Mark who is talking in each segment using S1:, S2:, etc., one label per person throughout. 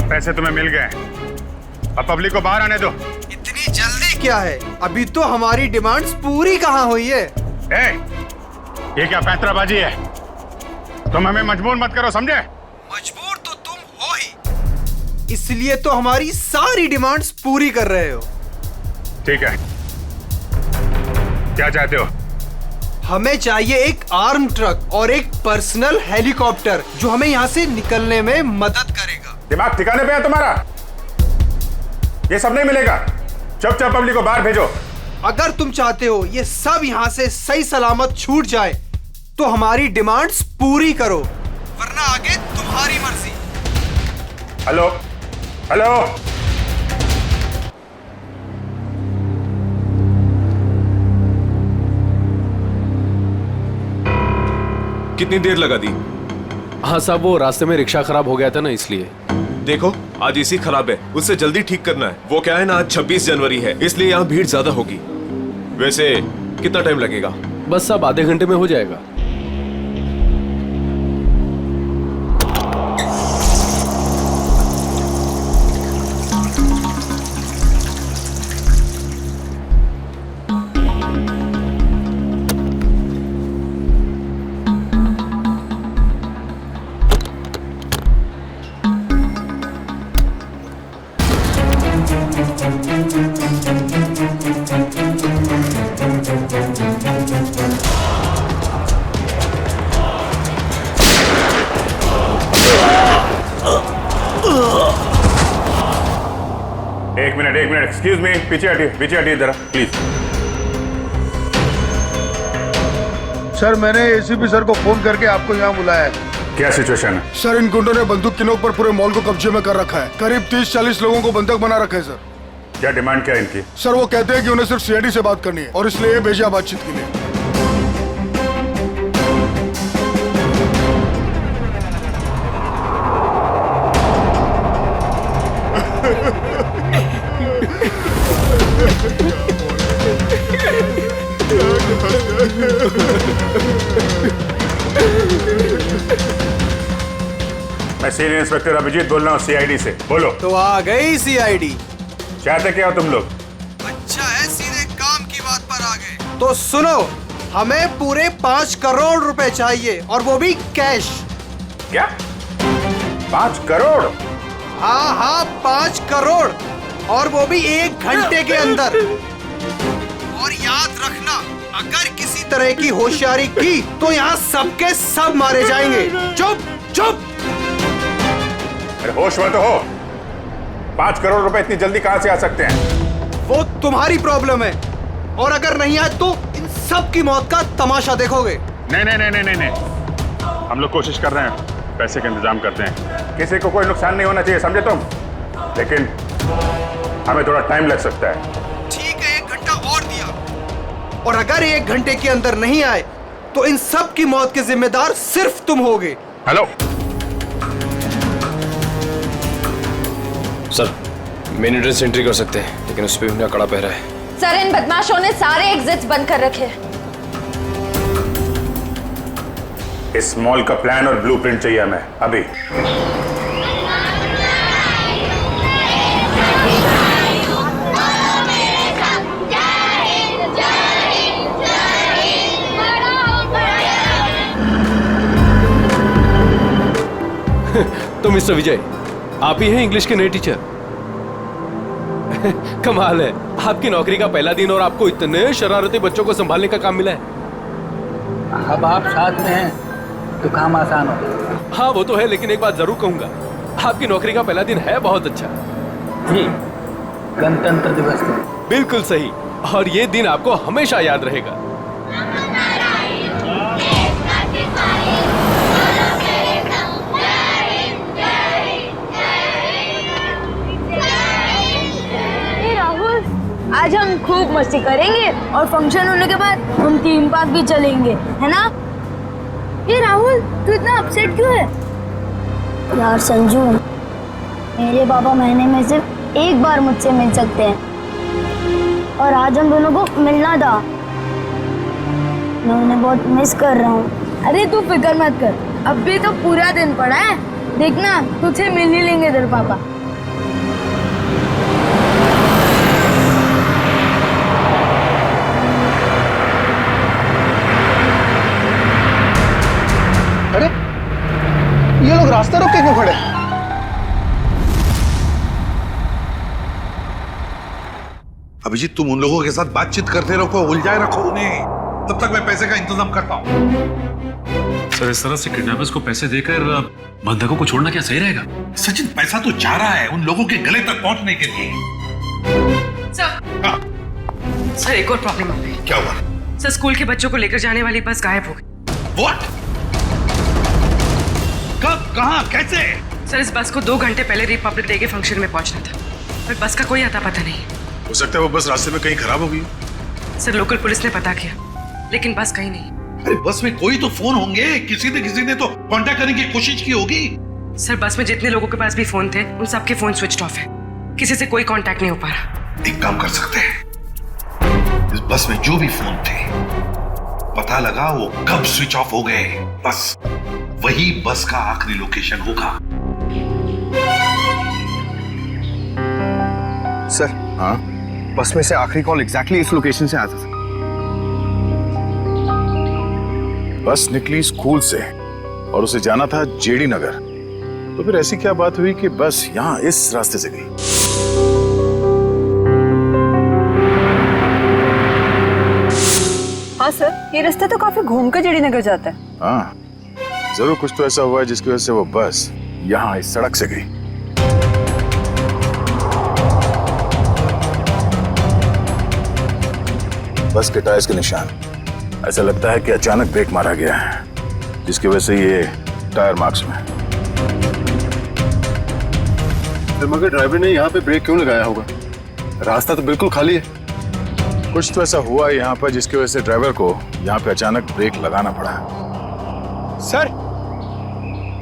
S1: अब पैसे तुम्हें मिल गए, अब पब्लिक को बाहर आने दो।
S2: इतनी जल्दी क्या है? अभी तो हमारी डिमांड्स पूरी कहाँ हुई है?
S1: ये क्या पैंतराबाजी है? तुम हमें मजबूर मत करो, समझे?
S2: मजबूर तो तुम हो ही, इसलिए तो हमारी सारी डिमांड्स पूरी कर रहे हो।
S1: ठीक है, क्या चाहते हो?
S2: हमें चाहिए एक आर्म ट्रक और एक पर्सनल हेलीकॉप्टर जो हमें यहाँ से निकलने में मदद करेगा।
S1: दिमाग ठिकाने पे है तुम्हारा? ये सब नहीं मिलेगा, चुपचाप पब्लिक को बाहर भेजो।
S2: अगर तुम चाहते हो ये सब यहाँ से सही सलामत छूट जाए तो हमारी डिमांड्स पूरी करो, वरना आगे तुम्हारी मर्जी।
S1: हेलो हेलो,
S3: कितनी देर लगा दी?
S4: हाँ साहब, वो रास्ते में रिक्शा खराब हो गया था ना, इसलिए।
S3: देखो, आज इसी खराब है, उससे जल्दी ठीक करना है। वो क्या है ना, आज 26 जनवरी है, इसलिए यहाँ भीड़ ज्यादा होगी। वैसे कितना टाइम लगेगा?
S4: बस साहब आधे घंटे में हो जाएगा।
S1: एक मिनट एक्सक्यूज मी, पीछे हटिए जरा प्लीज।
S5: सर, मैंने एसीपी सर को फोन करके आपको यहाँ बुलाया है।
S1: क्या सिचुएशन है?
S5: सर, इन गुंडों ने बंदूक की नोक पर पूरे मॉल को कब्जे में कर रखा है। करीब 30-40 लोगों को बंधक बना रखा है सर।
S1: क्या डिमांड क्या है इनकी?
S5: सर, वो कहते हैं कि उन्हें सिर्फ सीआईडी से बात करनी है और इसलिए ये भेजा बातचीत के लिए।
S1: मैं सीनियर इंस्पेक्टर अभिजीत बोल रहा हूँ सीआईडी से। बोलो।
S2: तो आ गई सीआईडी।
S1: चाहते क्या हो तुम लोग?
S2: अच्छा है, सीधे काम की बात पर आ गए। तो सुनो, हमें पूरे 5 करोड़ रुपए चाहिए और वो भी कैश।
S1: क्या? 5 करोड़?
S2: हाँ, 5 करोड़ और वो भी 1 घंटे के अंदर। और याद रखना, अगर किसी तरह की होशियारी की तो यहाँ सबके सब मारे जाएंगे। चुप।
S1: अरे होश में तो हो। 5 करोड़ रुपए इतनी जल्दी कहां से आ सकते हैं?
S2: वो तुम्हारी प्रॉब्लम है, और अगर नहीं आए तो इन सब की मौत का तमाशा देखोगे।
S1: नहीं, हम लोग कोशिश कर रहे हैं, पैसे का इंतजाम करते हैं। किसी को कोई नुकसान नहीं होना चाहिए, समझे तुम? लेकिन हमें थोड़ा टाइम लग सकता है।
S2: ठीक है, 1 घंटा और दिया, और अगर 1 घंटे के अंदर नहीं आए तो इन सब की मौत के जिम्मेदार सिर्फ तुम होगे।
S1: Hello
S4: sir, main entrance entry कर सकते हैं, लेकिन उस पर उनका कड़ा पहरा है।
S6: सर, इन बदमाशों ने सारे एग्जिट्स बंद कर रखे हैं।
S1: इस मॉल का प्लान और ब्लूप्रिंट चाहिए हमें अभी।
S4: तो मिस्टर विजय, आप ही हैं इंग्लिश के नए टीचर? कमाल है, आपकी नौकरी का पहला दिन और आपको इतने शरारती बच्चों को संभालने का काम मिला है।
S7: अब आप साथ में हैं तो काम आसान हो।
S4: हाँ वो तो है, लेकिन एक बात जरूर कहूंगा, आपकी नौकरी का पहला दिन है बहुत अच्छा।
S7: जी, गणतंत्र दिवस का।
S4: बिल्कुल सही, और ये दिन आपको हमेशा याद रहेगा।
S8: आज हम खूब मस्ती करेंगे और फंक्शन होने के बाद हम थीम पार्क भी चलेंगे, है ना? ये राहुल, तू इतना अपसेट क्यों है? यार संजू, मेरे पापा महीने में सिर्फ 1 बार मुझसे मिल सकते हैं और आज हम दोनों को मिलना था। मैं उन्हें बहुत मिस कर रहा हूँ। अरे तू फिक्र मत कर, अब भी तो पूरा दिन पड़ा है, देखना तुझे मिल ही लेंगे तेरे पापा।
S5: रास्ता रोक के क्यों खड़े?
S9: अभिजीत, तुम उन लोगों के साथ बातचीत करते रखो, उलझाए रखो उन्हें, तब तक मैं पैसे का इंतजाम करता हूँ।
S10: सर, इस तरह से किडनैपर्स को पैसे देकर बंधकों को छोड़ना क्या सही रहेगा?
S9: सचिन, पैसा तो जा रहा है उन लोगों के गले तक पहुंचने के लिए।
S11: सर, एक और प्रॉब्लम हो गई।
S9: क्या हुआ?
S11: सर, स्कूल के बच्चों को लेकर जाने वाली बस गायब हो गई।
S9: What? कब, कहाँ, कैसे?
S11: सर, इस बस को 2 घंटे पहले रिपब्लिक डे के फंक्शन में पहुंचना था, पर बस का कोई अता पता नहीं।
S1: हो सकता है वो बस रास्ते में कहीं खराब हो गई।
S11: सर, लोकल पुलिस ने पता किया, लेकिन बस कहीं नहीं।
S9: अरे बस में कोई तो फोन होंगे, किसी ने तो कांटेक्ट करने की कोशिश की होगी।
S11: सर, बस में जितने लोगों के पास भी फोन थे, उन सबके फोन स्विच ऑफ है, किसी से कोई कांटेक्ट नहीं हो पा रहा।
S9: एक काम कर सकते हैं, इस बस में जो भी फोन थे, पता लगा वो कब स्विच ऑफ हो गए, बस वही बस का आखिरी लोकेशन होगा।
S5: सर, हाँ, बस में से आखिरी कॉल एग्जैक्टली इस लोकेशन से आया था।
S1: बस निकली स्कूल से और उसे जाना था जेडी नगर, तो फिर ऐसी क्या बात हुई कि बस यहाँ इस रास्ते से गई?
S6: हाँ सर, ये रास्ता तो काफी घूम कर जेडी नगर जाता है।
S1: हाँ, जरूर कुछ तो ऐसा हुआ है जिसकी वजह से वो बस यहाँ इस सड़क से गई। बस के टायर्स के निशान, ऐसा लगता है कि अचानक ब्रेक मारा गया है, जिसकी वजह से ये टायर मार्क्स में।
S5: मगर ड्राइवर ने यहाँ पे ब्रेक क्यों लगाया होगा? रास्ता तो बिल्कुल खाली है।
S1: कुछ तो ऐसा हुआ है यहाँ पर जिसकी वजह से ड्राइवर को यहाँ पे अचानक ब्रेक लगाना पड़ा।
S5: Sir,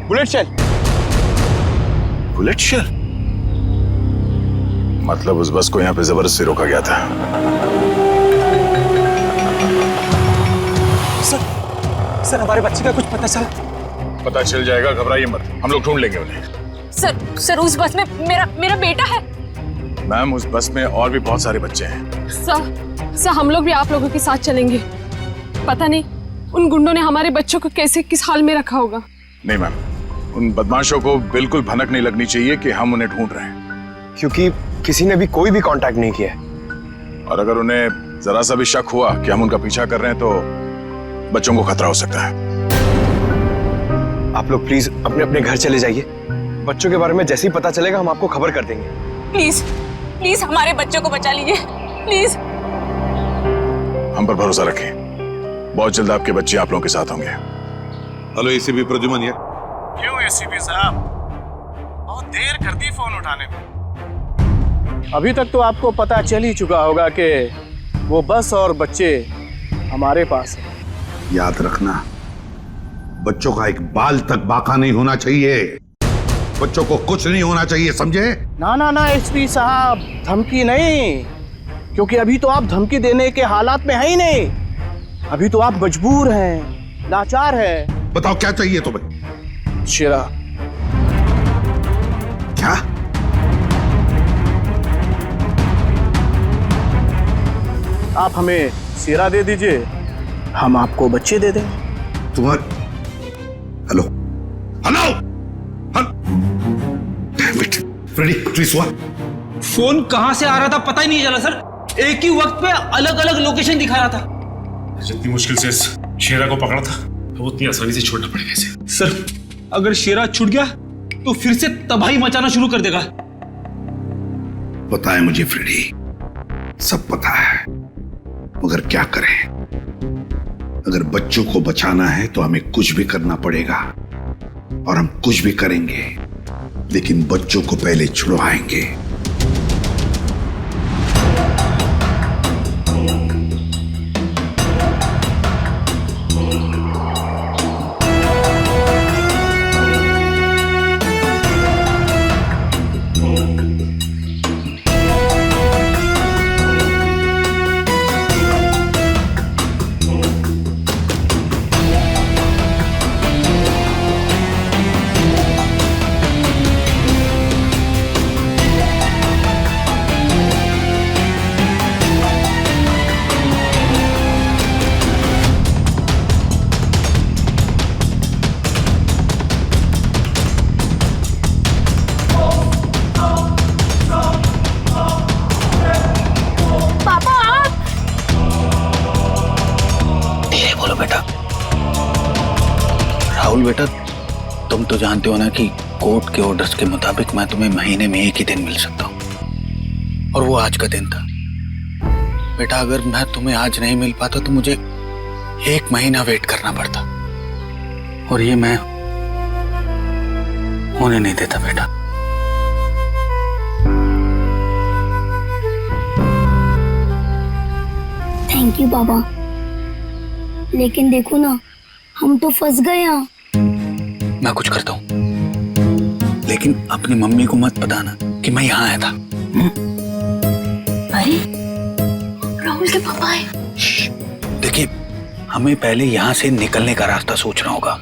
S5: bullet shell.
S1: Bullet shell? मतलब उस बस को यहाँ पे जबरदस्ती रोका गया था।
S2: सर, हमारे बच्चे का कुछ पता चला?
S1: पता चल जाएगा, घबराइए मत, हम लोग ढूंढ लेंगे उन्हें।
S6: सर, उस बस में मेरा बेटा है।
S1: मैम, उस बस में और भी बहुत सारे बच्चे हैं।
S12: सर, हम लोग भी आप लोगों के साथ चलेंगे। पता नहीं उन गुंडों ने हमारे बच्चों को कैसे किस हाल में रखा होगा।
S1: नहीं मैम, उन बदमाशों को बिल्कुल भनक नहीं लगनी चाहिए कि हम उन्हें ढूंढ रहे हैं,
S5: क्योंकि किसी ने भी कोई भी कांटेक्ट नहीं किया।
S1: और अगर उन्हें जरा सा भी शक हुआ कि हम उनका पीछा कर रहे हैं तो बच्चों को खतरा हो सकता है।
S5: आप लोग प्लीज अपने अपने घर चले जाइए। बच्चों के बारे में जैसे ही पता चलेगा हम आपको खबर कर देंगे।
S12: प्लीज हमारे बच्चों को बचा लीजिए, प्लीज।
S1: हम पर भरोसा रखें, बहुत जल्द आपके बच्चे आप लोगों के साथ होंगे।
S9: हेलो एसीपी प्रद्युमन यार।
S2: क्यों एसीपी साहब, बहुत देर कर दी फोन उठाने में।
S7: अभी तक तो आपको पता चल ही चुका होगा कि वो बस और बच्चे हमारे पास हैं।
S9: याद रखना, बच्चों का एक बाल तक बाका नहीं होना चाहिए, बच्चों को कुछ नहीं होना चाहिए, समझे?
S7: ना एसपी साहब, धमकी नहीं, क्योंकि अभी तो आप धमकी देने के हालात में है ही नहीं। अभी तो आप मजबूर हैं, लाचार हैं।
S9: बताओ क्या चाहिए तुम्हें?
S7: शेरा।
S9: क्या?
S7: आप हमें शेरा दे दीजिए, हम आपको बच्चे दे दें।
S9: तुम्हारे हेलो फ्रेडी, प्लीज हुआ?
S7: फोन कहां से आ रहा था पता ही नहीं चला सर। एक ही वक्त पे अलग अलग लोकेशन दिखा रहा था।
S10: जितनी मुश्किल से इस शेरा को पकड़ा था, तो उतनी आसानी से छोड़ना पड़ेगा इसे।
S7: सर, अगर शेरा छूट गया तो फिर से तबाही मचाना शुरू कर देगा।
S9: पता है मुझे फ्रेडी, सब पता है, मगर क्या करें? अगर बच्चों को बचाना है तो हमें कुछ भी करना पड़ेगा, और हम कुछ भी करेंगे, लेकिन बच्चों को पहले छुड़वाएंगे।
S13: तुम तो जानते हो ना कि कोर्ट के ऑर्डर्स के मुताबिक मैं तुम्हें महीने में एक ही दिन मिल सकता हूँ, और वो आज का दिन था। बेटा अगर मैं तुम्हें आज नहीं मिल पाता तो मुझे 1 महीना वेट करना पड़ता, और ये मैं होने नहीं देता बेटा।
S8: थैंक यू बाबा, लेकिन देखो ना हम तो फंस गए यहाँ।
S13: मैं कुछ करता हूँ, लेकिन अपनी मम्मी को मत बताना कि मैं यहाँ आया था।
S8: अरे राहुल के पापा आए।
S13: देखिए हमें पहले यहाँ से निकलने का रास्ता सोचना होगा।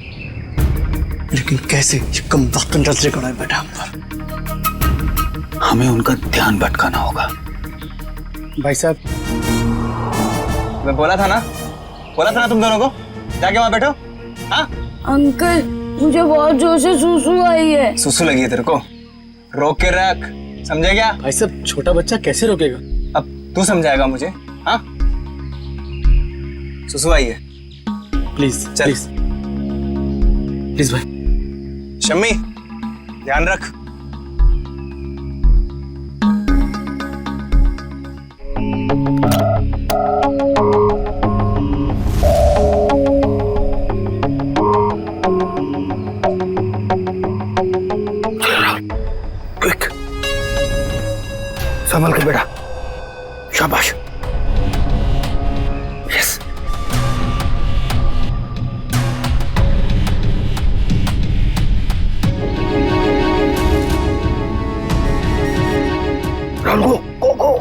S7: लेकिन कैसे? ये कम वक्त नजरे कड़ा है बेटा हम पर।
S13: हमें उनका ध्यान भटकाना होगा।
S5: भाई साहब, मैं बोला था ना तुम दोनों को जाके वहां बैठो। हाँ
S8: अंकल मुझे बहुत जोर से सुसु आई है।
S5: सुसु लगी है तेरे को? रोक के रख, समझे क्या?
S7: भाई साहब छोटा बच्चा कैसे रोकेगा?
S5: अब तू समझाएगा मुझे? हाँ सुसु आई है।
S7: प्लीज
S5: चल
S7: प्लीज भाई।
S5: शम्मी ध्यान रख।
S13: क्विक, संभल के बेटा। शाबाश। यस। राहुल गो गो।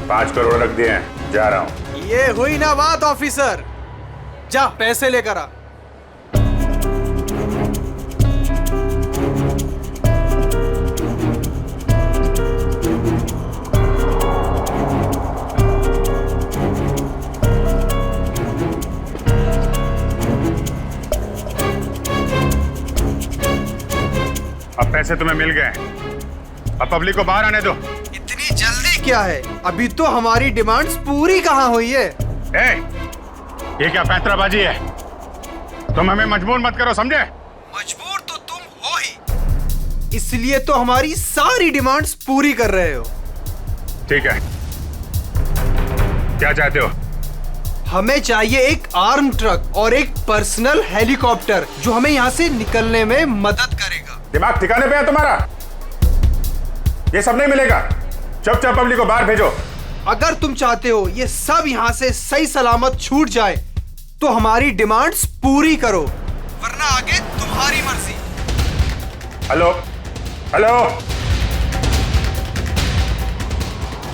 S1: $5 करोड़ रख दिए हैं, जा रहा हूं।
S2: ये हुई ना बात ऑफिसर, जा पैसे लेकर आ।
S1: अब पैसे तुम्हें मिल गए, अब पब्लिक को बाहर आने दो।
S2: इतनी जल्दी क्या है? अभी तो हमारी डिमांड्स पूरी कहाँ हुई है?
S1: ये क्या पैंतराबाजी है? तुम हमें मजबूर मत करो, समझे?
S2: मजबूर तो तुम हो ही, इसलिए तो हमारी सारी डिमांड्स पूरी कर रहे हो।
S1: ठीक है, क्या चाहते हो?
S2: हमें चाहिए एक आर्म ट्रक और एक पर्सनल हेलीकॉप्टर जो हमें यहाँ से निकलने में मदद करेगा।
S1: दिमाग ठिकाने पे है तुम्हारा? ये सब नहीं मिलेगा, चुपचाप पब्लिक को बाहर भेजो।
S2: अगर तुम चाहते हो ये सब यहाँ से सही सलामत छूट जाए तो हमारी डिमांड्स पूरी करो, वरना आगे तुम्हारी मर्जी।
S1: हेलो हेलो,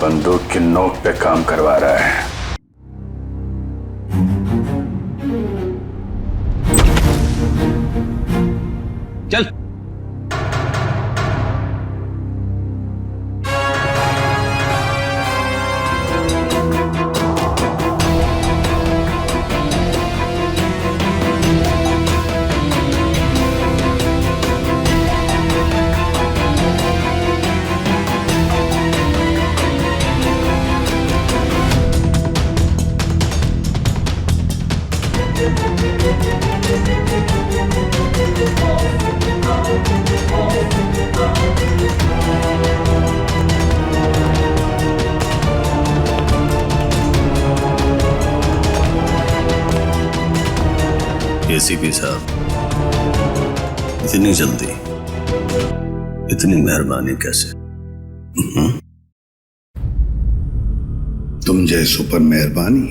S1: बंदूक की नोक पे काम करवा रहा है।
S5: चल
S14: एसीपी साहब, इतनी जल्दी, इतनी मेहरबानी कैसे?
S9: तुम जैसों पर मेहरबानी?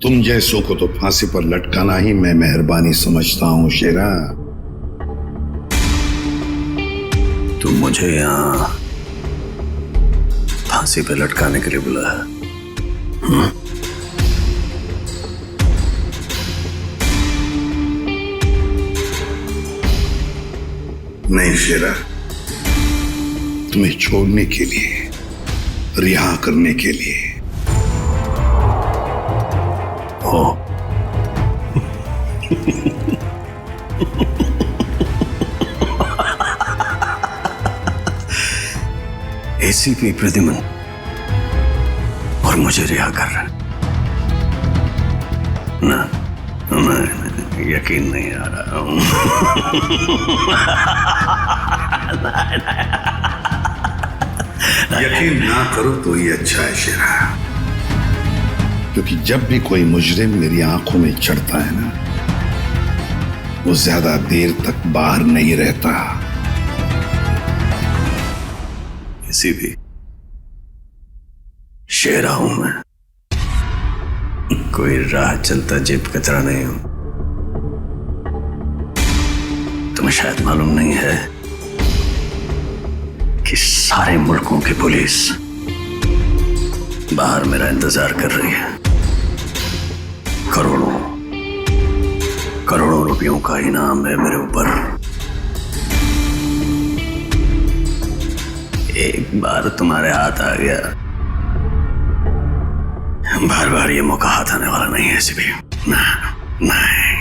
S9: तुम जैसों को तो फांसी पर लटकाना ही मैं मेहरबानी समझता हूं शेरा।
S14: तुम मुझे यहाँ फांसी पे लटकाने के लिए बुलाया?
S9: नहीं शेरा, तुम्हें छोड़ने के लिए, रिहा करने के लिए।
S14: हो एसीपी प्रद्युमन और मुझे रिहा कर रहा है ना? मैं यकीन नहीं आ रहा हूं।
S9: यकीन ना करो तो ही अच्छा है शेरा, क्योंकि जब भी कोई मुजरिम मेरी आंखों में चढ़ता है ना, वो ज्यादा देर तक बाहर नहीं रहता।
S14: किसी भी शेरा हूं मैं, कोई राह चलता जेब कचरा नहीं हूं। तुम्हें शायद मालूम नहीं है कि सारे मुल्कों की पुलिस बाहर मेरा इंतजार कर रही है। करोड़ों करोड़ों रुपयों का इनाम है मेरे ऊपर। एक बार तुम्हारे हाथ आ गया, बार बार ये मौका हाथ आने वाला नहीं है एसीपी। नहीं।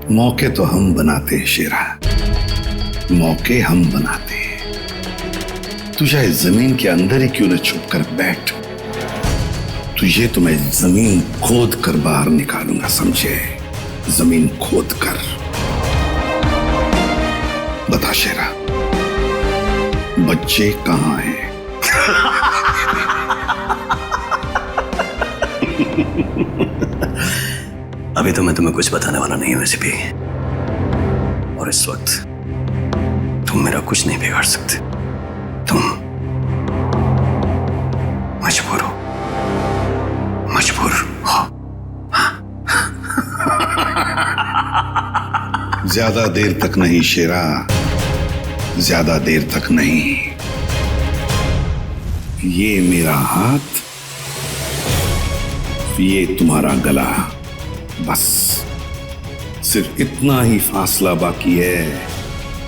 S9: मौके तो हम बनाते हैं शेरा, मौके हम बनाते हैं। तू चाहे जमीन के अंदर ही क्यों न छुप कर बैठ, तुझे तो मैं जमीन खोद कर बाहर निकालूंगा, समझे? जमीन खोद कर। बता शेरा, बच्चे कहां हैं?
S14: अभी तो मैं तुम्हें कुछ बताने वाला नहीं हूं एसीपी, और इस वक्त तुम मेरा कुछ नहीं बिगाड़ सकते। तुम मजबूर हो, मजबूर हो।
S9: ज्यादा देर तक नहीं शेरा, ज्यादा देर तक नहीं। ये मेरा हाथ, ये तुम्हारा गला, बस सिर्फ इतना ही फासला बाकी है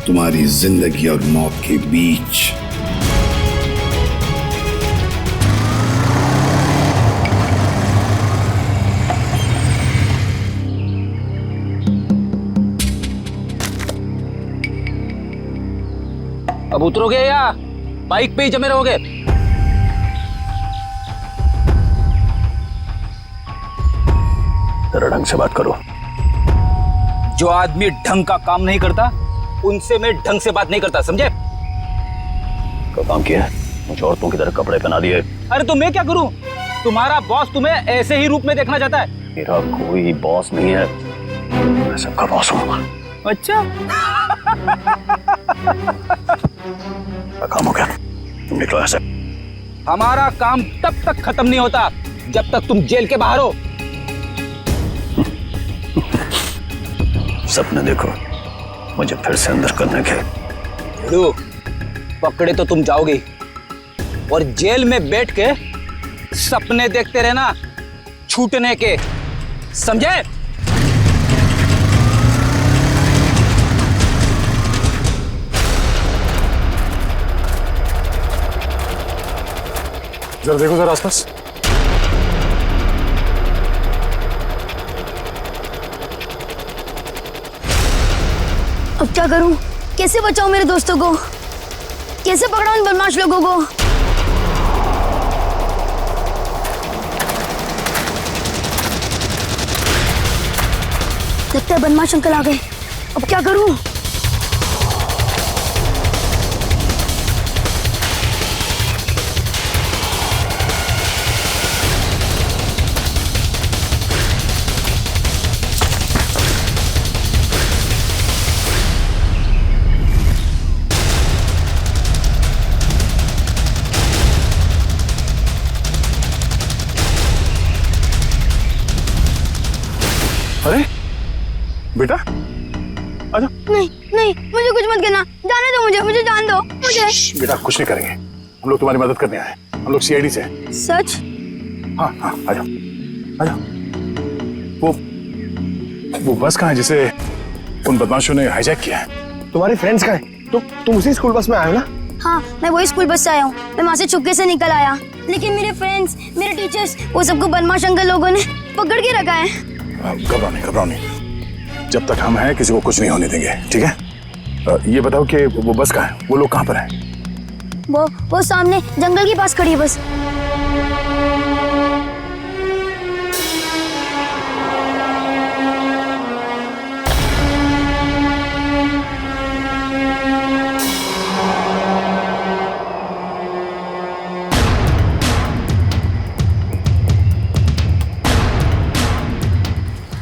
S9: तुम्हारी जिंदगी और मौत के बीच।
S5: अब उतरोगे या बाइक पे ही जमे रहोगे?
S14: जरा ढंग से बात करो।
S5: जो आदमी ढंग का काम नहीं करता, उनसे मैं ढंग से बात नहीं करता, समझे?
S14: क्या काम किया है? मुझे औरतों की तरह कपड़े पहना दिए।
S5: अरे तो मैं क्या करूं? तुम्हारा बॉस तुम्हें ऐसे ही रूप में देखना चाहता है।
S14: मेरा कोई बॉस नहीं है, मैं सबका बॉस हूं।
S5: अच्छा।
S14: काम हो गया, तुम निकलो ऐसे।
S5: हमारा काम तब तक खत्म नहीं होता जब तक तुम जेल के बाहर हो।
S14: सपने देखो मुझे फिर से अंदर करने के।
S5: पकड़े तो तुम जाओगे, और जेल में बैठ के सपने देखते रहना छूटने के, समझे?
S10: जरा देखो जरा आसपास।
S8: अब क्या करूं? कैसे बचाऊं मेरे दोस्तों को? कैसे पकड़ाऊं इन बदमाश लोगों को? लगता है बदमाश अंकल आ गए। अब क्या करूं?
S10: अरे बेटा आजा।
S8: नहीं नहीं, मुझे कुछ मत करना, जाने दो मुझे, मुझे जान दो मुझे।
S10: बेटा कुछ नहीं करेंगे, हम लोग तुम्हारी मदद करने आए, हम लोग सीआईडी से हैं।
S8: सच?
S10: हाँ हाँ आजा आजा। वो
S15: वो बस कहाँ है जिसे उन बदमाशों ने हाईजैक किया है?
S7: तुम्हारे फ्रेंड्स कहाँ हैं? तुम उसी स्कूल बस में आए हो ना?
S8: हाँ, मैं वही स्कूल बस से आया हूँ। मैं वहाँ से चुपके से निकल आया, लेकिन मेरे फ्रेंड्स, मेरे टीचर्स, वो सबको बदमाश अंकल लोगों ने पकड़ के रखा है।
S15: घबराओ नहीं। जब तक हम हैं किसी को कुछ नहीं होने देंगे, ठीक है? ये बताओ कि वो बस कहाँ है? वो लोग कहाँ पर हैं?
S8: वो सामने जंगल के पास खड़ी है बस।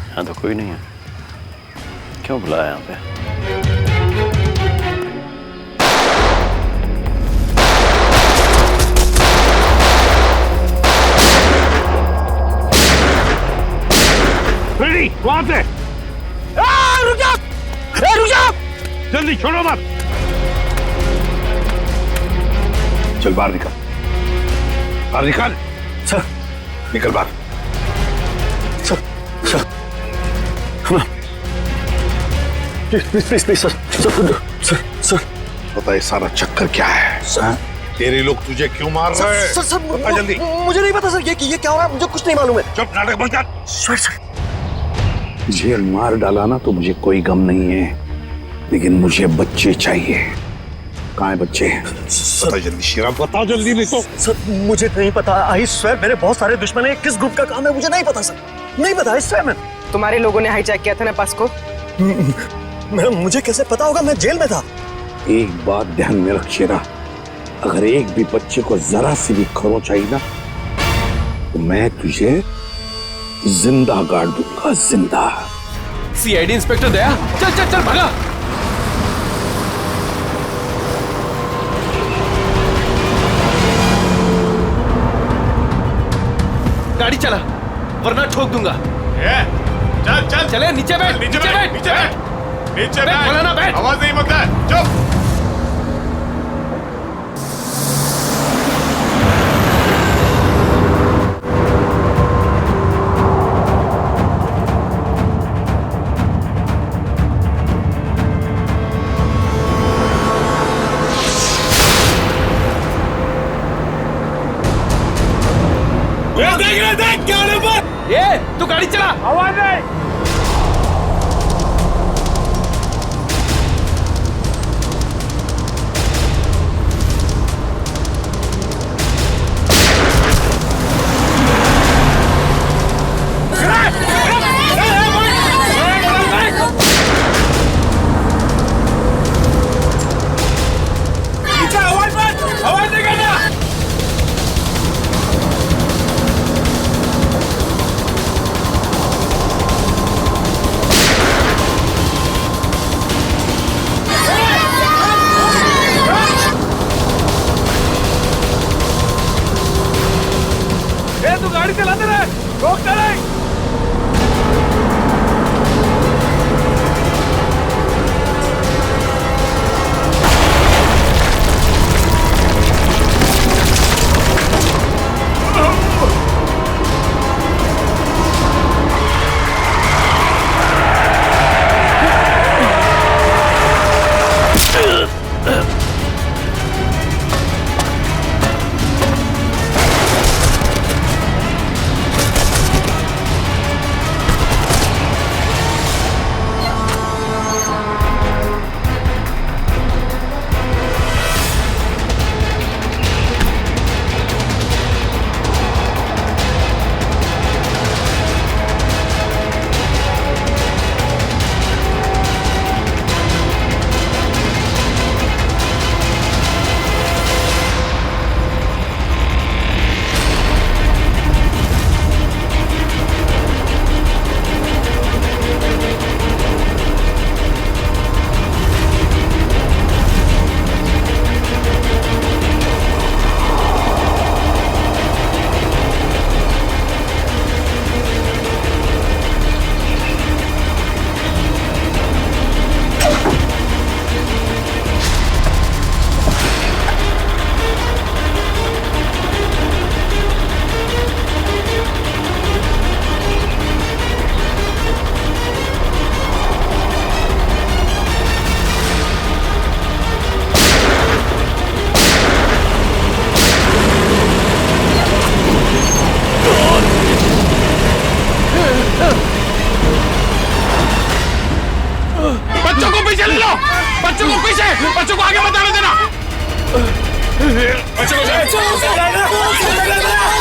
S14: यहाँ तो कोई नहीं है, क्यों बुलाया यहाँ पे?
S1: वहां से
S7: रुक जाओ!
S1: जल्दी छोड़ो मत। चल बाहर निकल,
S9: सर
S1: निकल बाहर।
S9: प्लीज सर पता है सारा चक्कर क्या है? सर तेरे लोग तुझे क्यों मार रहे हैं?
S7: सर
S9: बता जल्दी।
S7: मुझे नहीं पता सर, ये क्या हो रहा है, मुझे कुछ नहीं मालूम है।
S9: चुप, नाटक बंद कर।
S7: सर
S9: जेल मार डाला ना तो मुझे कोई गम नहीं है, लेकिन मुझे बच्चे चाहिए। कहाँ है बच्चे? बता जल्दी शेरा, बता जल्दी, नहीं तो।
S7: सर मुझे नहीं पता, आई स्वेयर मेरे बहुत सारे दुश्मन हैं। किस ग्रुप का काम है मुझे नहीं पता सर, नहीं पता। आई स्वेयर
S11: तुम्हारे लोगों ने हाईजैक किया था ना बस को?
S7: मुझे कैसे पता होगा, मैं जेल में था।
S9: एक बात ध्यान में रख शेरा, अगर एक भी बच्चे को जरा सी भी खरोंच आई ना तो मैं तुझे जिंदा गाड़ दूंगा, जिंदा।
S4: सीआईडी इंस्पेक्टर दया, चल चल चल भागा। गाड़ी चला वरना ठोक दूंगा।
S3: चल चल
S4: चले, नीचे बैठ, नीचे बैठ,
S3: नीचे बैठ, नीचे बैठ,
S4: बोला ना बैठ।
S3: आवाज नहीं मत कर, चुप।
S4: देख क्या होने पर? ये तू गाड़ी चला, आवाज नहीं। आवाज नहीं करना। तू गाड़ी चलाते रहे, रोकता नहीं।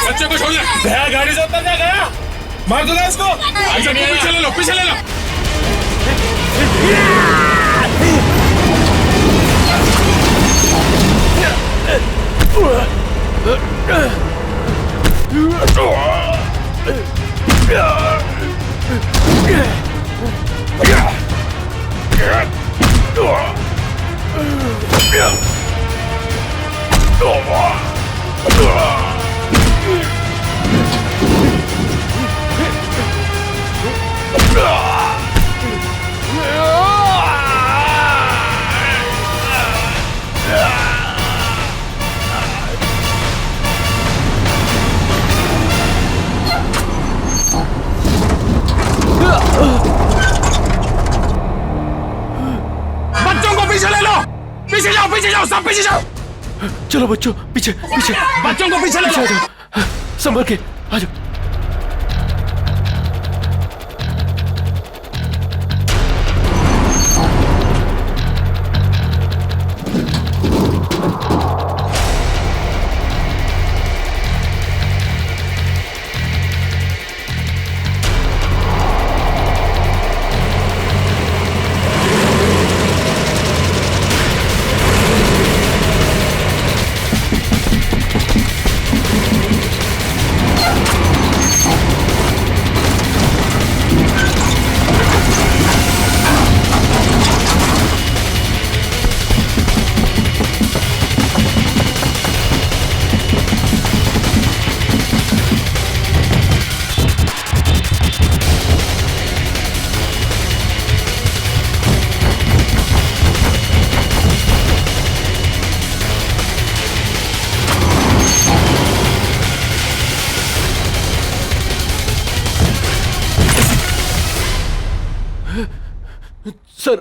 S16: बच्चे को छोड़ दे। गया गाड़ी से उतर गया, मार दो इसको। पीछे ले लो, पीछे ले लो। बच्चों को पीछे ले लो, पीछे जाओ, सब पीछे जाओ।
S4: चलो बच्चों, पीछे पीछे,
S16: बच्चों को पीछे ले लो।
S4: संभल के आ जाओ। सर,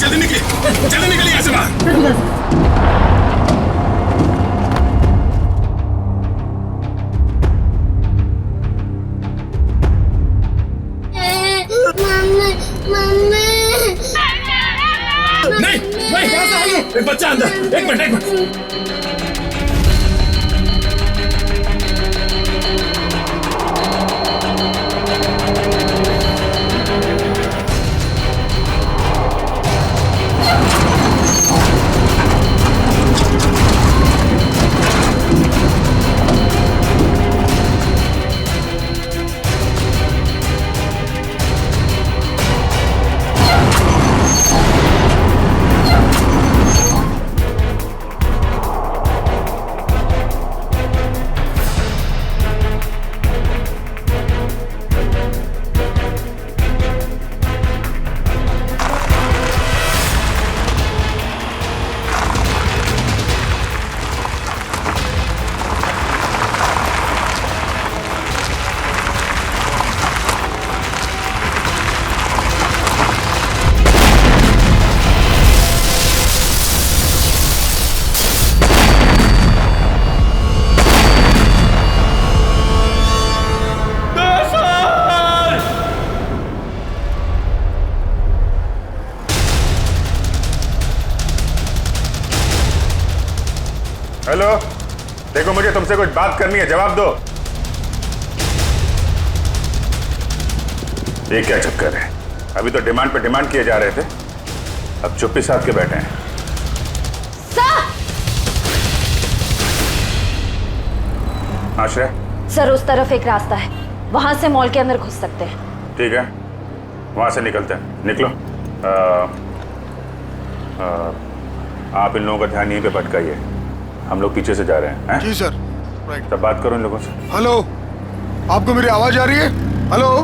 S16: जल्दी निकलिए यहाँ से बाहर। नहीं, एक बच्चा अंदर, एक मिनट।
S1: हेलो, देखो मुझे तुमसे कुछ बात करनी है, जवाब दो। ये क्या चक्कर है? अभी तो डिमांड पे डिमांड किए जा रहे थे, अब चुप्पी साध के बैठे हैं। आश्रय,
S17: सर उस तरफ एक रास्ता है, वहां से मॉल के अंदर घुस सकते हैं।
S1: ठीक है, वहां से निकलते हैं। निकलो। आप इन लोगों का ध्यान यहीं पे भटकाइए, हम लोग पीछे से जा रहे हैं।
S9: जी सर।
S1: तब बात करो इन लोगों से।
S18: हेलो, आपको मेरी आवाज आ रही है? हेलो,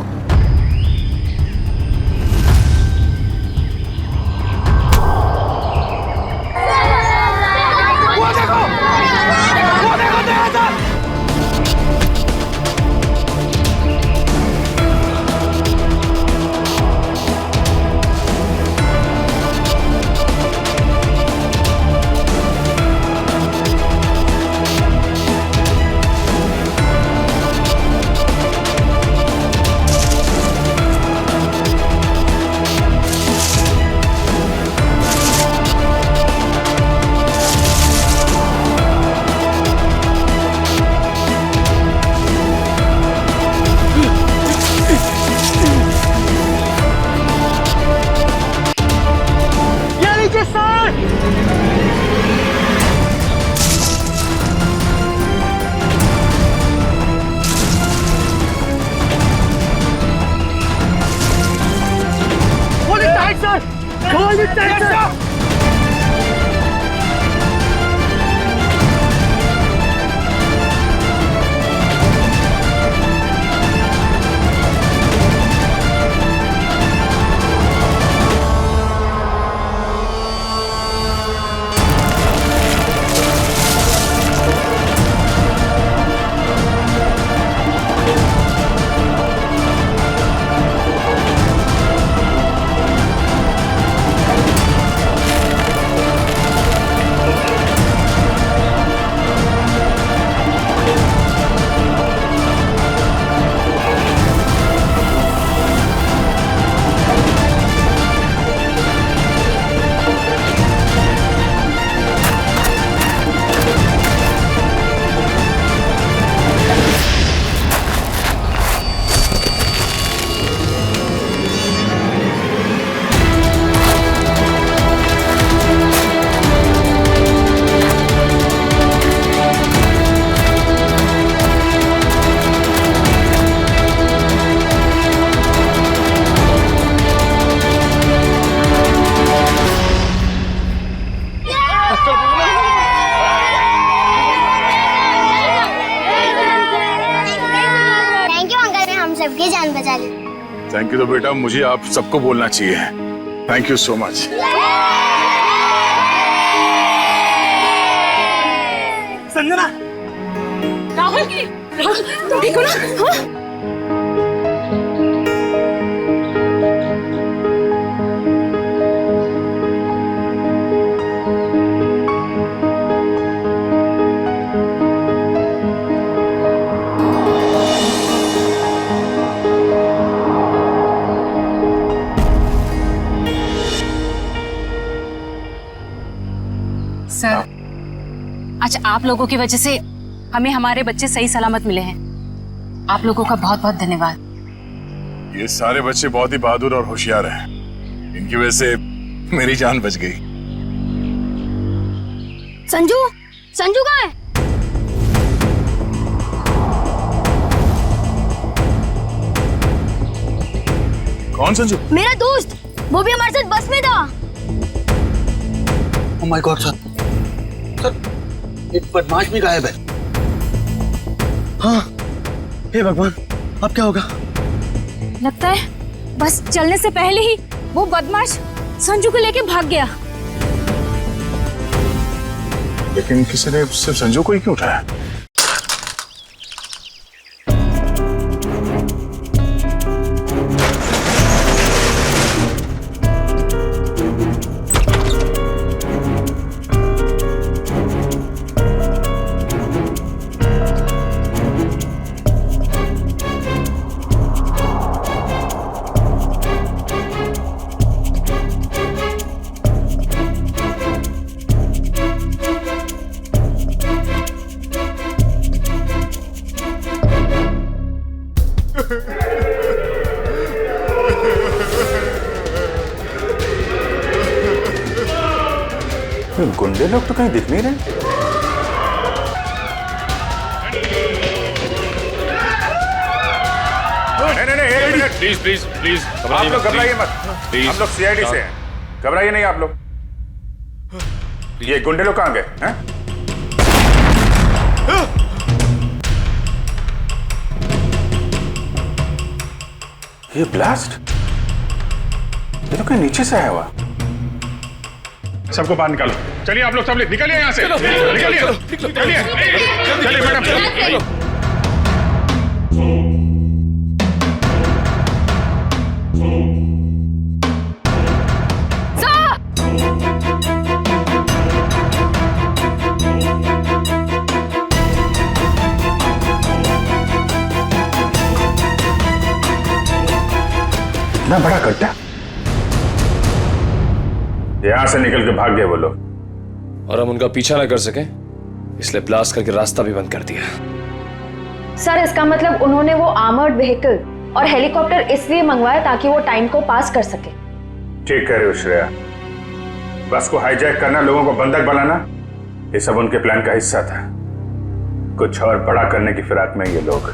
S8: सबकी जान बचा ली।
S15: थैंक यू तो बेटा मुझे आप सबको बोलना चाहिए। Thank you so much.
S11: Sanjana,
S12: Rahul तुम ठीक हो ना? हाँ?
S6: सर, आज आप लोगों की वजह से हमें हमारे बच्चे सही सलामत मिले हैं। आप लोगों का बहुत बहुत धन्यवाद।
S15: ये सारे बच्चे बहुत ही बहादुर और होशियार हैं। इनकी वजह से मेरी जान बच गई।
S8: संजू, संजू कहाँ है?
S15: कौन संजू?
S8: मेरा दोस्त, वो भी हमारे साथ बस में था।
S13: ओह माय गॉड सर, एक बदमाश भी गायब है। हाँ, हे भगवान, अब क्या होगा?
S6: लगता है बस चलने से पहले ही वो बदमाश संजू को लेके भाग गया।
S15: लेकिन किसी ने सिर्फ संजू को ही क्यों उठाया?
S1: गुंडे लोग तो कहीं दिख नहीं रहे। नहीं,
S10: प्लीज प्लीज प्लीज
S1: आप लोग घबराइए मत। हम लोग सीआईडी से हैं, घबराइए नहीं आप लोग। ये गुंडे लोग कहाँ गए हैं? ये ब्लास्ट? ये तो कहीं नीचे से आया हुआ। सबको बाहर निकालो। चलिए आप लोग सब निकलिए यहाँ से। निकलिए चलिए मैडम। इतना बड़ा गड्ढा, यहां से निकल के भाग गए वो लोग।
S4: और हम उनका पीछा ना कर सके इसलिए ब्लास्ट करके रास्ता भी बंद कर दिया।
S17: सर इसका मतलब उन्होंने वो आर्मर्ड व्हीकल और हेलीकॉप्टर इसलिए मंगवाया ताकि वो टाइम को पास कर सके।
S1: ठीक कह रहे हो श्रेया, बस को हाईजैक करना, लोगों को बंधक बनाना, ये सब उनके प्लान का हिस्सा था। कुछ और बड़ा करने की फिराक में ये लोग।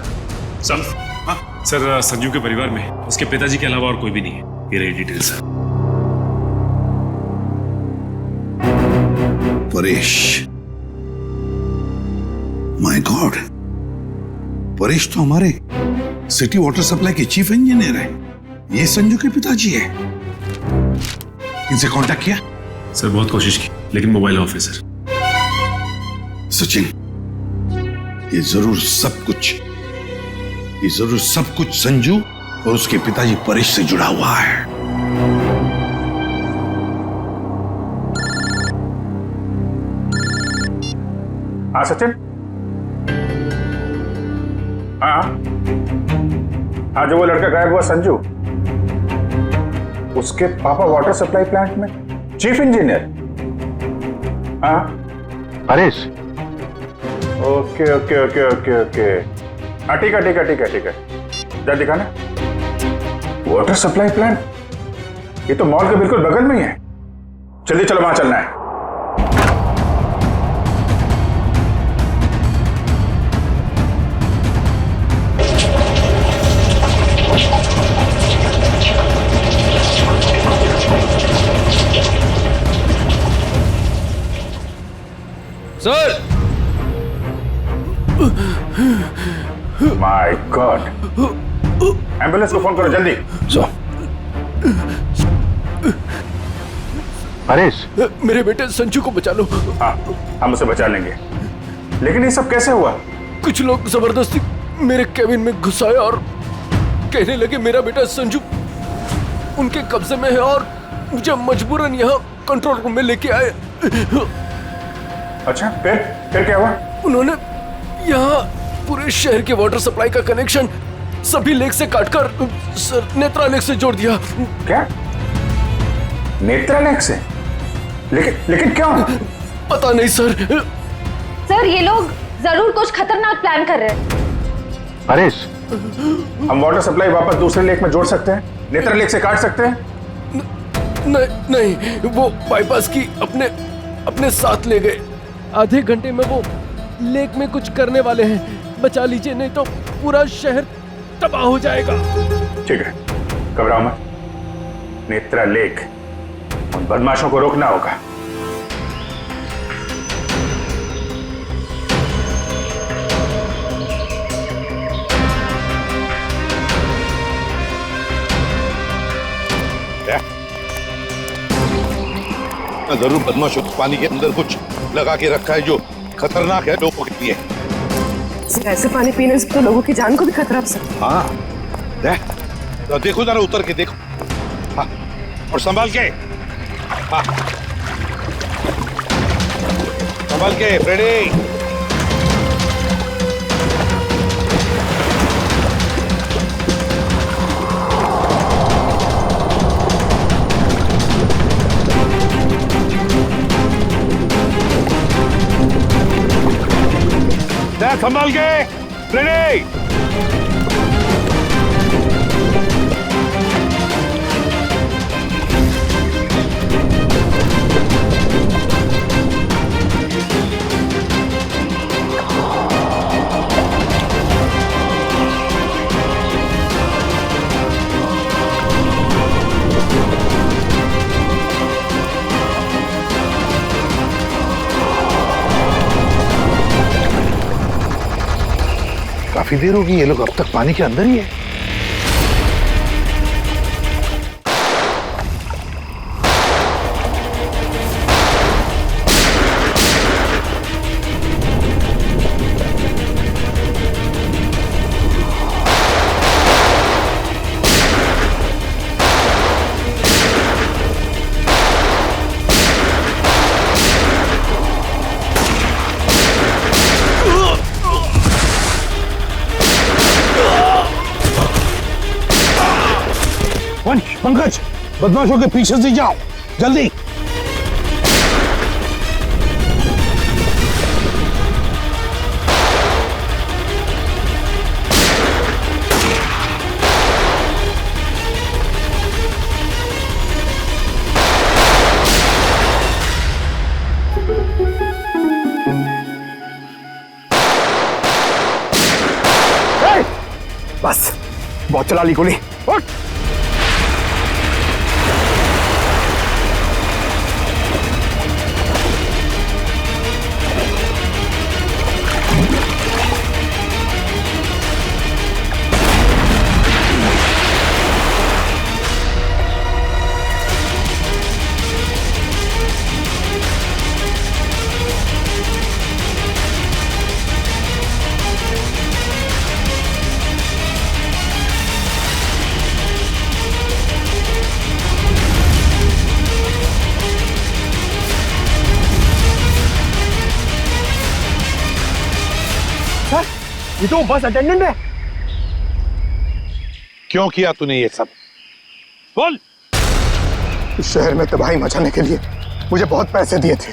S10: सर संजू के परिवार में उसके पिताजी के अलावा और कोई भी नहीं है। ये रही details.
S9: Paresh, my God, Paresh तो हमारे सिटी वाटर सप्लाई के चीफ इंजीनियर है। ये संजू के पिताजी है। इनसे कांटेक्ट किया?
S10: सर बहुत कोशिश की लेकिन मोबाइल ऑफ है सर।
S9: सचिन, ये जरूर सब कुछ संजू और उसके पिताजी परेश से जुड़ा हुआ है।
S1: हाँ सचिन। हाँ, जो वो लड़का गायब हुआ संजू, उसके पापा वाटर सप्लाई प्लांट में चीफ इंजीनियर। हाँ
S15: Paresh.
S1: Okay okay okay okay okay. हाँ ठीक है। जा दिखाना। वाटर सप्लाई प्लांट, ये तो मॉल के बिल्कुल बगल में ही है। जल्दी चलो, वहां चलना है।
S4: सर,
S1: माय गॉड, एम्बुलेंस को फोन करो जल्दी।
S15: परेश,
S4: मेरे बेटे संजू को बचा लो।
S1: हाँ, हम उसे बचा लेंगे, लेकिन ये सब कैसे हुआ?
S4: कुछ लोग जबरदस्ती मेरे केबिन में घुसाए और कहने लगे मेरा बेटा संजू उनके कब्जे में है और मुझे मजबूरन यहाँ कंट्रोल रूम में लेके आए।
S1: अच्छा, फिर क्या हुआ?
S4: उन्होंने यहाँ पूरे शहर के वाटर सप्लाई का कनेक्शन सभी लेक से काटकर सर नेत्रा लेक से जोड़ दिया।
S1: क्या? नेत्रा लेक से? लेकिन क्यों?
S4: पता नहीं सर।
S17: सर ये लोग जरूर कुछ खतरनाक प्लान कर रहे हैं।
S15: परेश,
S1: हम वाटर सप्लाई वापस दूसरे लेक में जोड़ सकते हैं, नेत्रा लेक से काट सकते हैं?
S4: नहीं, वो बाईपास की अपने साथ ले गए। आधे घंटे में वो लेक में कुछ करने वाले हैं। बचा लीजिए नहीं तो पूरा शहर तबाह हो जाएगा।
S1: ठीक है, घबराओ मत। नेत्रा लेक, उन बदमाशों को रोकना होगा।
S9: जरूर बदमाशों को पानी के अंदर कुछ लगा के रखा है जो खतरनाक है लोगों के लिए।
S11: ऐसे पानी पीने से तो लोगों की जान को भी खतरा हो सकता है।
S9: हाँ, देखो जरा उतर के देखो। हाँ, और संभाल के। हाँ, संभाल के फ्रेडी। संभाल के फ्रेडी।
S15: काफी देर होगी, ये लोग अब तक पानी के अंदर ही है।
S9: वंश, पंकज, बदमाशों के पीछे से जाओ, जल्दी।
S15: बस बहुत चला ली गोली। उठ।
S9: ये तो बस अटेंडेंट है। क्यों किया तूने ये सब? बोल।
S15: इस शहर में तबाही मचाने के लिए मुझे बहुत पैसे दिए थे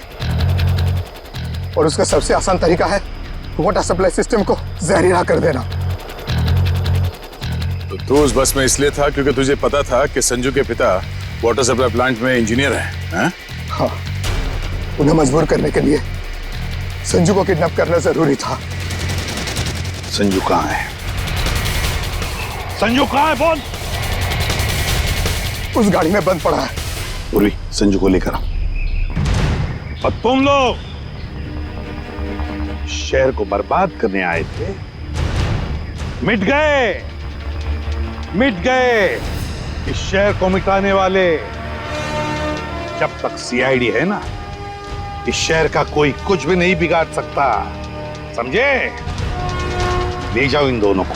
S15: और उसका सबसे आसान तरीका है वाटर सप्लाई सिस्टम को जहरीला कर देना। तो तू उस बस में इसलिए था क्योंकि तुझे पता था कि संजू के पिता वाटर सप्लाई प्लांट में इंजीनियर हैं? हाँ, उन्हें मजबूर करने के लिए संजू को किडनैप करना जरूरी था।
S9: संजू कहाँ है? संजू कहाँ है? बोल।
S15: उस गाड़ी में बंद पड़ा है।
S9: पूर्वी, संजू को लेकर आओ। और तुम लोग शहर को बर्बाद करने आए थे, मिट गए, मिट गए। इस शहर को मिटाने वाले जब तक सीआईडी है ना, इस शहर का कोई कुछ भी नहीं बिगाड़ सकता, समझे? ले जाओ इन दोनों को।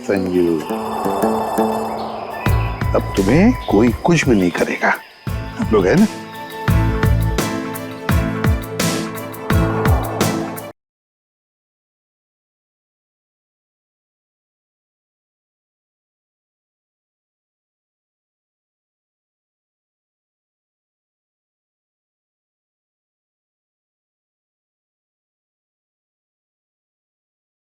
S9: संजू, अब तुम्हें कोई कुछ भी नहीं करेगा। हम लोग है ना?